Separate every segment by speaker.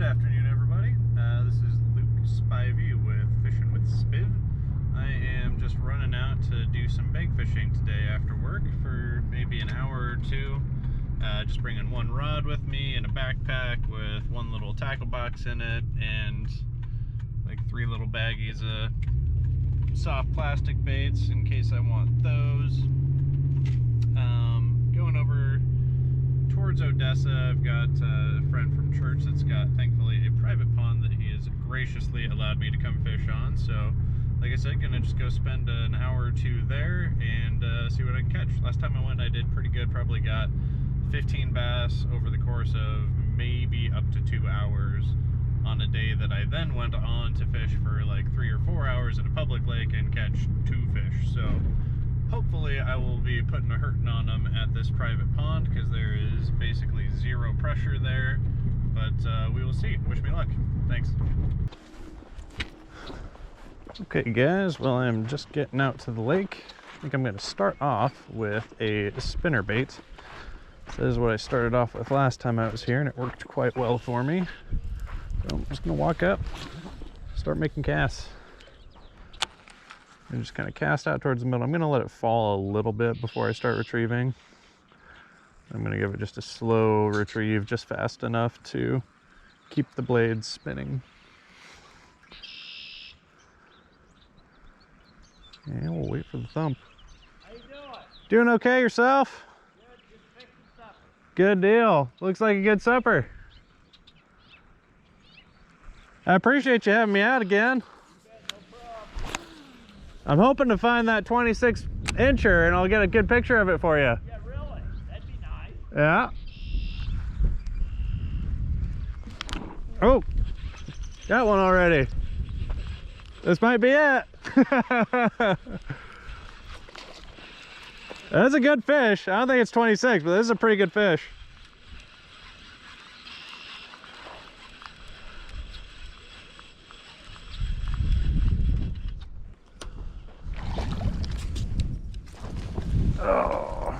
Speaker 1: afternoon, everybody. This is Luke Spivey with Fishing with Spiv. I am just running out to do some bank fishing today after work for maybe an hour or two. Just bringing one rod with me and a backpack with one little tackle box in it and like 3 little baggies of soft plastic baits in case I want those. Going over towards Odessa. I've got a friend from church that's got, thankfully, a private pond that he has graciously allowed me to come fish on. So, like I said, gonna just go spend an hour or two there and see what I can catch. Last time I went, I did pretty good. Probably got 15 bass over the course of maybe up to 2 hours on a day that I then went on to fish for like 3 or 4 hours at a public lake and catch 2 fish. So hopefully I will be putting a hurting on them at this private pond because there is basically zero pressure there, but we will see. Wish me luck. Thanks. Okay guys, well, I'm just getting out to the lake. I think I'm going to start off with a spinnerbait. This is what I started off with last time I was here, and it worked quite well for me. So I'm just going to walk up, start making casts. And just kind of cast out towards the middle. I'm going to let it fall a little bit before I start retrieving. I'm going to give it just a slow retrieve, just fast enough to keep the blades spinning. And we'll wait for the thump.
Speaker 2: How you doing?
Speaker 1: Doing okay yourself?
Speaker 2: Good, just fixing supper.
Speaker 1: Good deal. Looks like a good supper. I appreciate you having me out again. I'm hoping to find that 26 incher and I'll get a good picture of it for you.
Speaker 2: Yeah, really? That'd be nice.
Speaker 1: Yeah. Oh, got one already. This might be it. That's a good fish. I don't think it's 26, but this is a pretty good fish. Oh.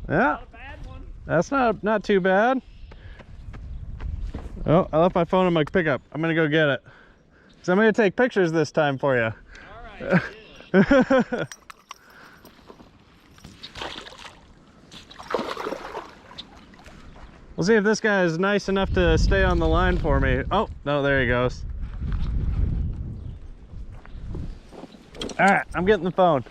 Speaker 1: Yeah.
Speaker 2: Not a bad one.
Speaker 1: That's not too bad. Oh, I left my phone in my pickup. I'm gonna go get it. So I'm gonna take pictures this time for you.
Speaker 2: All right.
Speaker 1: We'll see if this guy is nice enough to stay on the line for me. Oh, no, there he goes. All right, I'm getting the phone.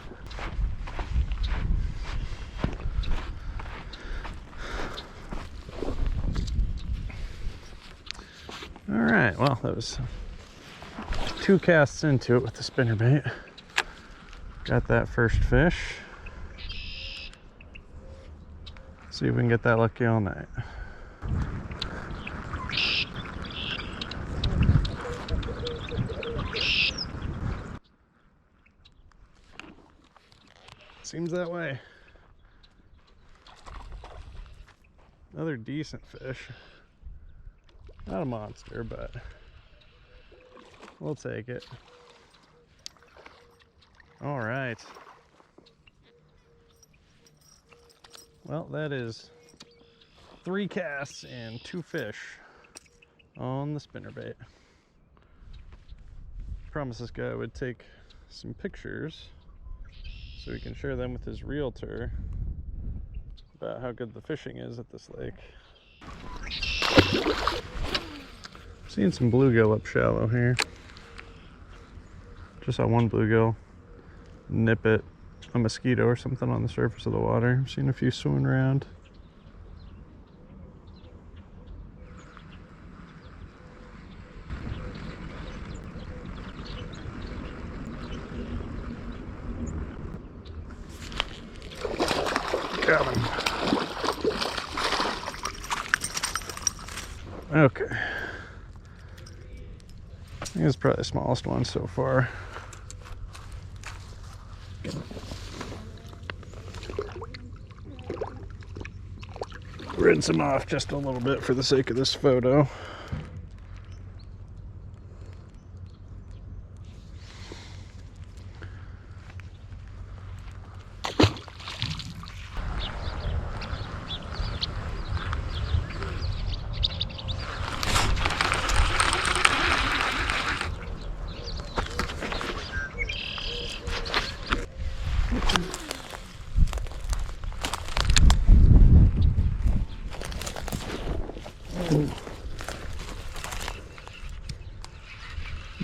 Speaker 1: All right, well, that was 2 casts into it with the spinnerbait. Got that first fish. See if we can get that lucky all night. Seems that way. Another decent fish. Not a monster, but we'll take it. All right. Well, that is 3 casts and 2 fish on the spinnerbait. Promised this guy would take some pictures so he can share them with his realtor about how good the fishing is at this lake. Seeing some bluegill up shallow here. Just saw one bluegill nip at a mosquito or something on the surface of the water. Seen a few swimming around. Got him. Okay. I think it's probably the smallest one so far. Rinse him off just a little bit for the sake of this photo.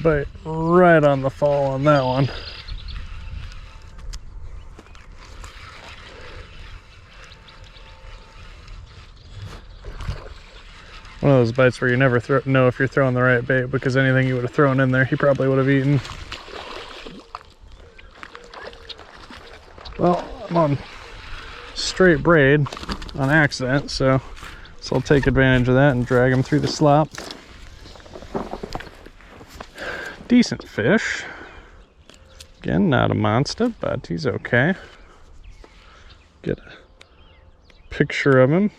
Speaker 3: Bite right on the fall on that one. One of those bites where you never know if you're throwing the right bait, because anything you would have thrown in there, he probably would have eaten. Well, I'm on straight braid on accident, so I'll take advantage of that and drag him through the slop. Decent fish. Again, not a monster, but he's okay. Get a picture of him.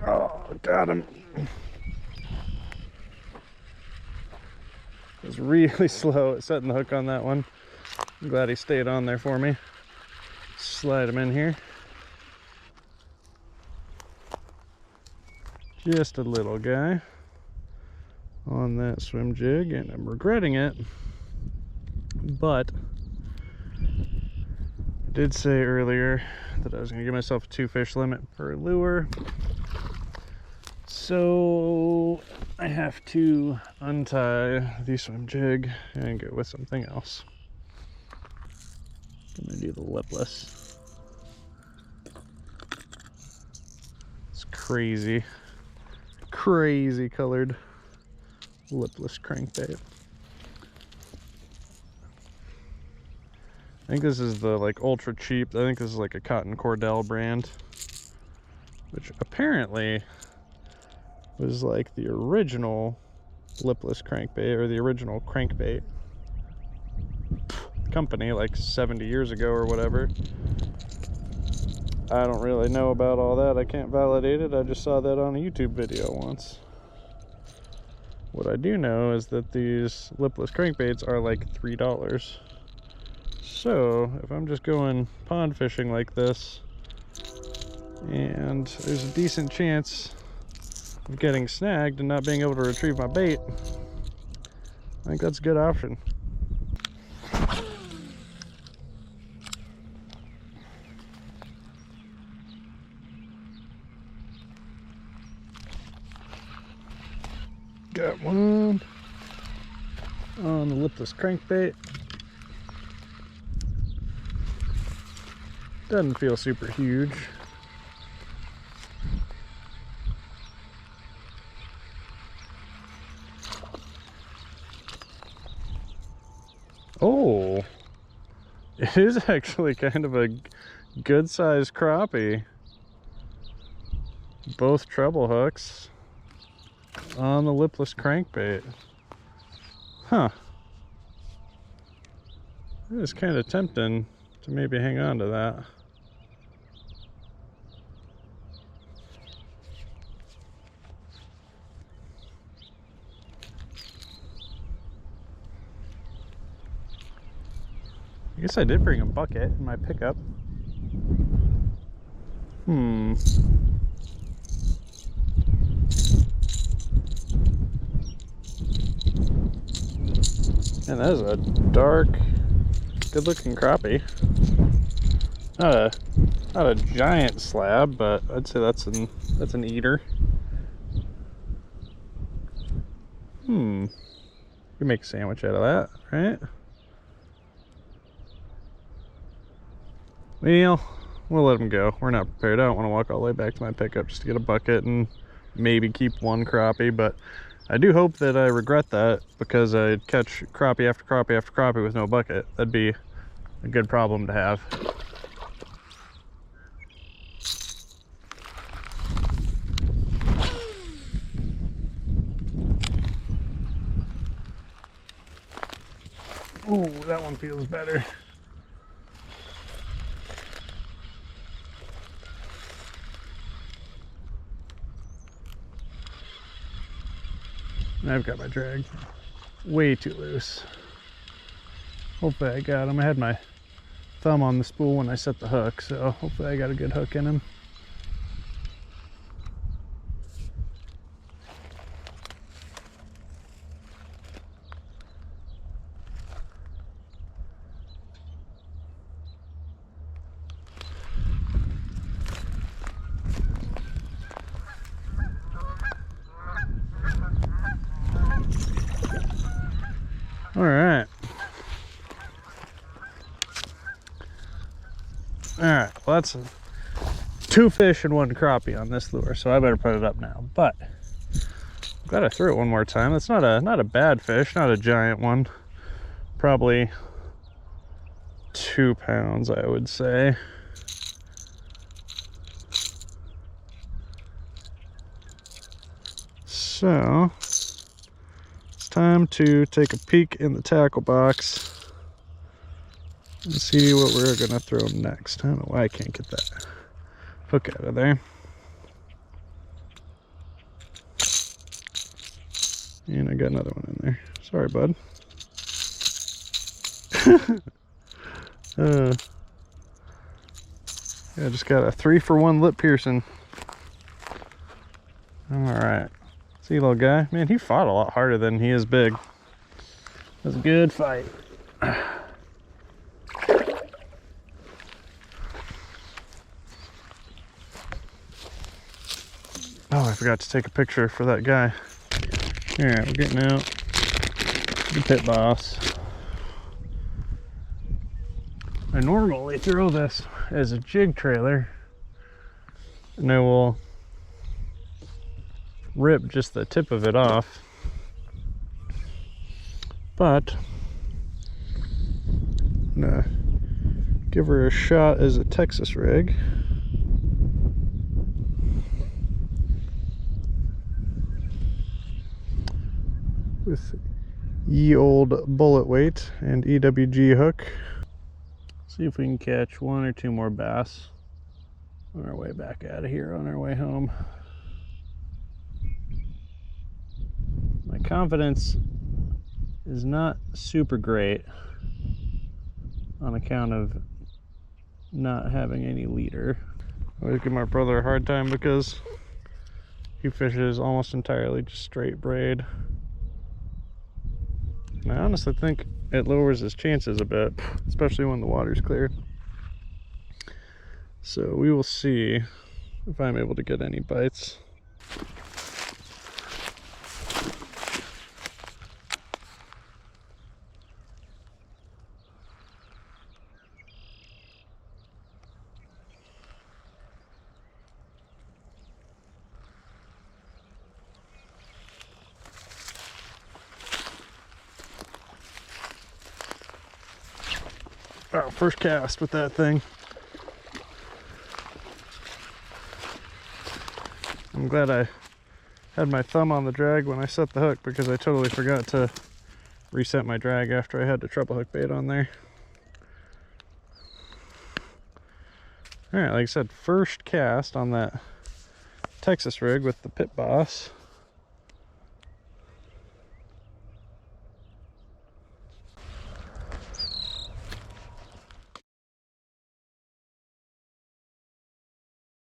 Speaker 3: Oh, got him. It was really slow at setting the hook on that one. I'm glad he stayed on there for me. Slide him in here. Just a little guy on that swim jig, and I'm regretting it, but I did say earlier that I was going to give myself a 2 fish limit per lure. So I have to untie the swim jig and go with something else. I'm gonna do the lipless. It's crazy colored lipless crankbait. I think this is the like ultra cheap. I think this is like a Cotton Cordell brand, which apparently was like the original lipless crankbait, or the original crankbait company like 70 years ago or whatever. I don't really know about all that. I can't validate it. I just saw that on a YouTube video once. What I do know is that these lipless crankbaits are like $3. So if I'm just going pond fishing like this, and there's a decent chance of getting snagged and not being able to retrieve my bait, I think that's a good option. Got one on the lipless crankbait. Doesn't feel super huge. Oh, it is actually kind of a good sized crappie. Both treble hooks on the lipless crankbait. Huh. It is kind of tempting to maybe hang on to that. I guess I did bring a bucket in my pickup. And that is a dark, good-looking crappie. Not a giant slab, but I'd say that's an eater. You can make a sandwich out of that, right? Well, we'll let him go. We're not prepared. I don't want to walk all the way back to my pickup just to get a bucket and maybe keep one crappie, but I do hope that I regret that, because I'd catch crappie after crappie after crappie with no bucket. That'd be a good problem to have. Ooh, that one feels better. And I've got my drag way too loose. Hopefully I got him. I had my thumb on the spool when I set the hook, so hopefully I got a good hook in him. All right. All right, well that's 2 fish and 1 crappie on this lure, so I better put it up now. But I'm glad I threw it one more time. It's not a bad fish, not a giant one. Probably 2 pounds, I would say. So it's time to take a peek in the tackle box and see what we're gonna throw next. I don't know why I can't get that hook out of there. And I got another one in there. Sorry, bud. Yeah, I just got a 3-for-1 lip piercing. All right. See, little guy? Man, he fought a lot harder than he is big. It was a good fight. Oh, I forgot to take a picture for that guy. Alright, we're getting out the Pit Boss. I normally throw this as a jig trailer, and I will rip just the tip of it off. But I'm gonna give her a shot as a Texas rig. With ye old bullet weight and EWG hook. See if we can catch 1 or 2 more bass on our way back out of here, on our way home. My confidence is not super great on account of not having any leader. I always give my brother a hard time because he fishes almost entirely just straight braid. And I honestly think it lowers his chances a bit, especially when the water's clear. So we will see if I'm able to get any bites. Oh, first cast with that thing. I'm glad I had my thumb on the drag when I set the hook, because I totally forgot to reset my drag after I had the treble hook bait on there. Alright, like I said, first cast on that Texas rig with the Pit Boss.